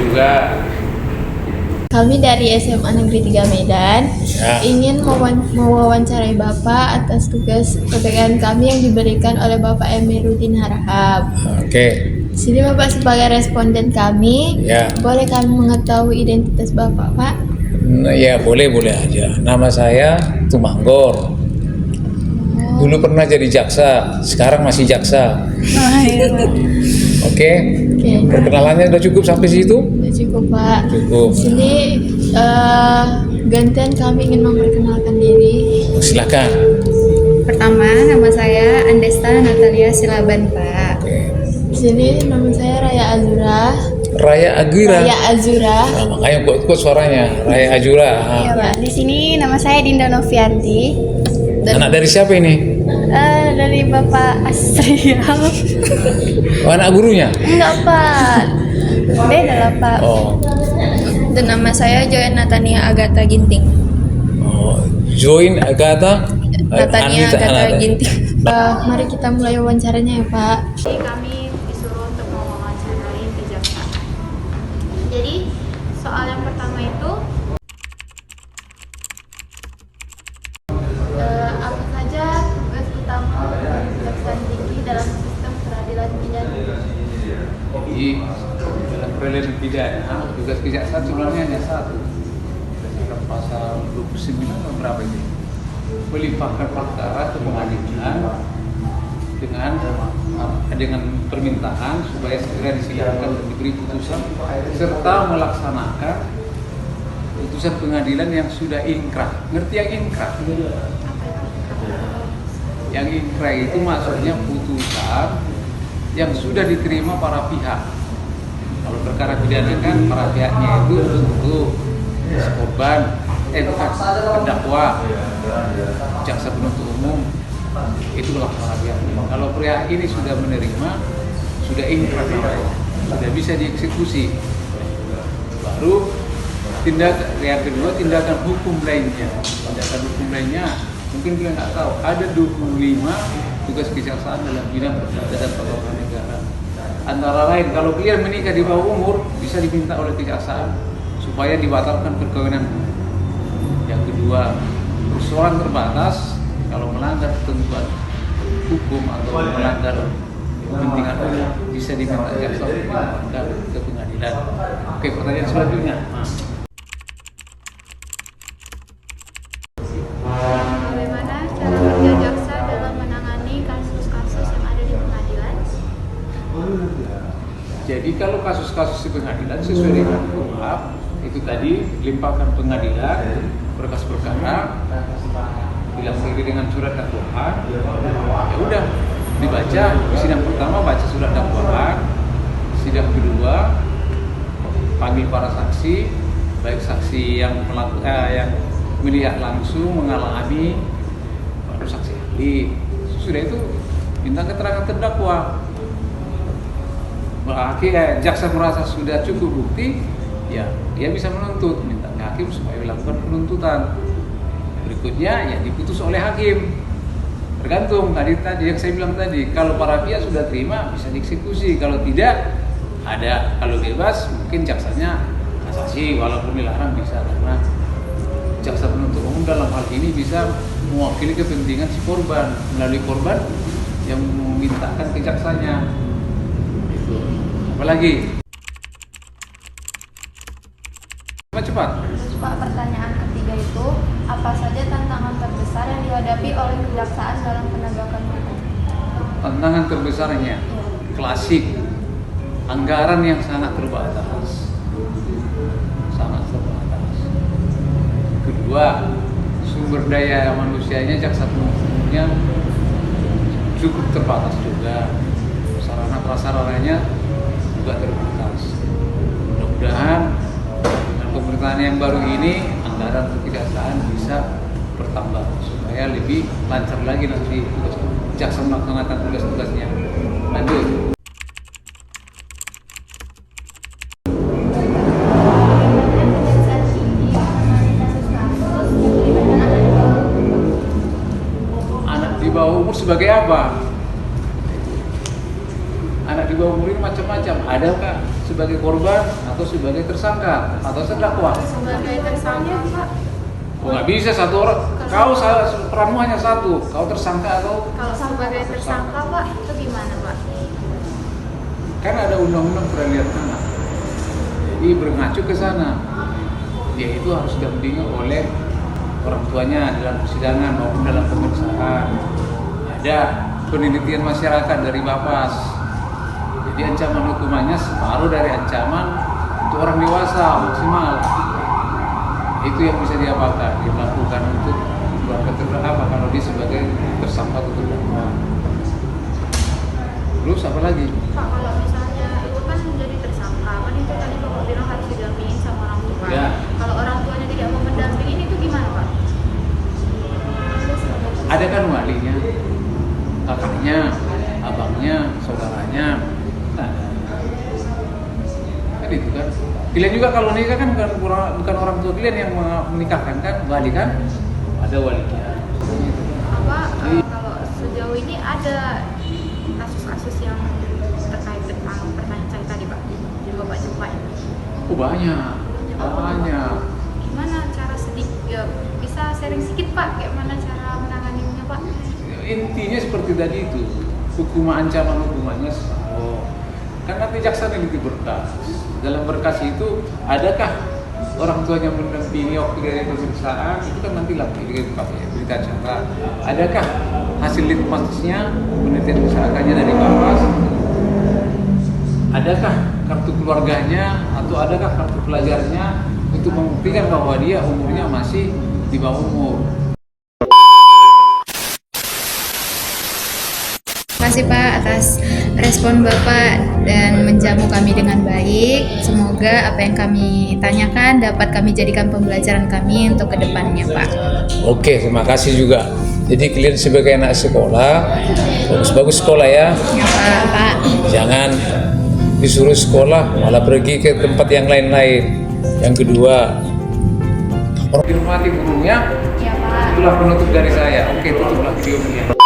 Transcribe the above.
juga. Kami dari SMA Negeri 3 Medan ingin mewawancarai Bapak atas tugas PPKN kami yang diberikan oleh Bapak Emiruddin Harahap. Oke. Sini Bapak sebagai responden kami, boleh kami mengetahui identitas Bapak, Pak? Nah, ya boleh aja. Nama saya Tumanggor. Dulu pernah jadi jaksa, sekarang masih jaksa. Oke. Perkenalannya udah cukup sampai situ? Sudah cukup, Pak. Cukup. Sini gantian kami ingin memperkenalkan diri. Silakan. Pertama, nama saya Andesta Natalia Silaban, Pak. Oke. Sini nama saya Raya Azura. Raya Agira. Raya Azura. Nah, makanya kuat suaranya, Raya Azura. Ya, Pak. Di sini nama saya Dinda Novianti. Anak dari siapa ini? Dari Bapak Asriel. Oh, anak gurunya? Enggak, Pak. Beda lah, Pak. Oh. Dan nama saya Joy Natania Agatha Ginting. Oh, Join Agatha. Natania Agatha Ginting. Mari kita mulai wawancaranya ya, Pak. Kami disuruh untuk mewawancarai kejaksaan. Jadi, soal yang pertama itu Apa saja tugas utama dari Kejaksaan Tinggi dalam sistem peradilan pidana? Jadi dalam peradilan pidana tugas kejaksaan sebenarnya hanya satu. Berdasarkan pasal 29 atau berapa ini? Melimpahkan perkara ke pengadilan dengan permintaan supaya segera disidangkan dan diberi putusan serta melaksanakan putusan pengadilan yang sudah inkrah. Ngerti yang inkrah? Yang inkrah itu maksudnya putusan yang sudah diterima para pihak. Kalau perkara pidana kan para pihaknya itu tentu korban, terdakwa, jaksa penuntut umum, itulah para pihak. Kalau pihak ini sudah menerima, sudah inkrah, sudah bisa dieksekusi, baru yang kedua tindakan hukum lainnya. Tindakan hukum lainnya mungkin kalian nggak tahu, ada 25 tugas kejaksaan dalam bidang perdata dan pertahanan negara. Antara lain, kalau kalian menikah di bawah umur, bisa diminta oleh kejaksaan supaya dibatalkan perkawinan. Yang kedua, persoalan terbatas, kalau melanggar ketentuan hukum atau melanggar kepentingan umum, bisa diminta jaksa untuk dilaporkan ke pengadilan. Oke, pertanyaan selanjutnya. bagaimana cara kerja jaksa dalam menangani kasus-kasus yang ada di pengadilan? Jadi kalau kasus-kasus di pengadilan sesuai dengan KUHP itu tadi limpahkan pengadilan berkas perkara, dilaksanakan dengan surat dakwaan, ya udah dibaca. Sidang pertama baca surat dakwaan, sidang kedua panggil para saksi, baik saksi yang melihat langsung, mengalami, baru saksi ahli. Sudah itu minta keterangan terdakwa. Jaksa merasa sudah cukup bukti, ya dia bisa menuntut, minta ke hakim supaya melakukan penuntutan. Berikutnya ya diputus oleh hakim. Tergantung tadi yang saya bilang tadi, kalau para pihak sudah terima bisa dieksekusi, kalau tidak ada, kalau bebas mungkin jaksanya kasasi walaupun dilarang bisa, karena jaksa penuntut umum dalam hal ini bisa mewakili kepentingan si korban melalui korban yang memintakan ke jaksanya. Apalagi? Cepat. Pak, pertanyaan ketiga itu, apa saja tantangan terbesar yang dihadapi oleh kejaksaan dalam penegakan hukum? Tantangan terbesarnya klasik, anggaran yang sangat terbatas. Kedua, sumber daya manusianya jaksa penuntut umumnya cukup terbatas juga. Sarana prasarananya juga terbatas. Mudah-mudahan dengan pemerintahan yang baru ini anggaran untuk kejaksaan bisa bertambah supaya lebih lancar lagi nanti jaksa melaksanakan tugas-tugasnya. Lanjut. Anak di bawah umur sebagai apa? anak di bawah umur ini macam-macam. Adakah sebagai korban atau sebagai tersangka atau terdakwa? Sebagai tersangka, Pak. Oh, nggak bisa satu orang. Kau peranmu hanya satu. Kau tersangka atau? Kalau sebagai tersangka, Pak, itu gimana, Pak? Kan ada undang-undang peradilan anak. Jadi berngacu ke sana. Yaitu harus didampingi oleh orang tuanya dalam persidangan maupun dalam pemeriksaan. Ada penelitian masyarakat dari Bapas. Jadi ancaman hukumannya separuh dari ancaman untuk orang dewasa maksimal. Itu yang bisa dilakukan untuk keluarga terdakwa kalau dia sebagai tersangka atau terdakwa. Terus apa lagi? Pak, kalau misalnya itu kan menjadi tersangka, kan itu tadi Bapak bilang harus didampingin sama orang tua. Ya. Kalau orang tuanya tidak mau mendampingin itu gimana, Pak? Ada kan walinya, kakaknya, abangnya, saudaranya. Nah, kan itu kan. Kalian juga kalau nikah kan bukan orang tua kalian yang menikahkan kan, wali kan? Ada walinya. Kalau sejauh ini ada kasus-kasus yang terkait dengan pertanyaan saya tadi, Pak, yang Bapak jumpai? Oh banyak. Gimana cara bisa sharing sedikit, Pak, gimana cara menanganinya, Pak? Intinya seperti tadi itu, ancaman hukumannya kan nanti jaksa neliti berkas. Dalam berkas itu adakah orang tuanya mendampingi waktu dari pemeriksaan, itu kan nanti pakai berita acara. Adakah hasil litbangnya penelitian usahanya dari Bapas? Adakah kartu keluarganya atau adakah kartu pelajarnya untuk membuktikan bahwa dia umurnya masih di bawah umur? Terima kasih Pak atas respon Bapak dan menjamu kami dengan baik. Semoga apa yang kami tanyakan dapat kami jadikan pembelajaran kami untuk kedepannya Pak. Oke, terima kasih juga. Jadi kalian sebagai anak sekolah, bagus-bagus sekolah ya. Ya Pak. Jangan disuruh sekolah malah pergi ke tempat yang lain-lain. Yang kedua, Hormati gurunya. Ya, Pak. Itulah penutup dari saya. Oke, tutuplah videonya.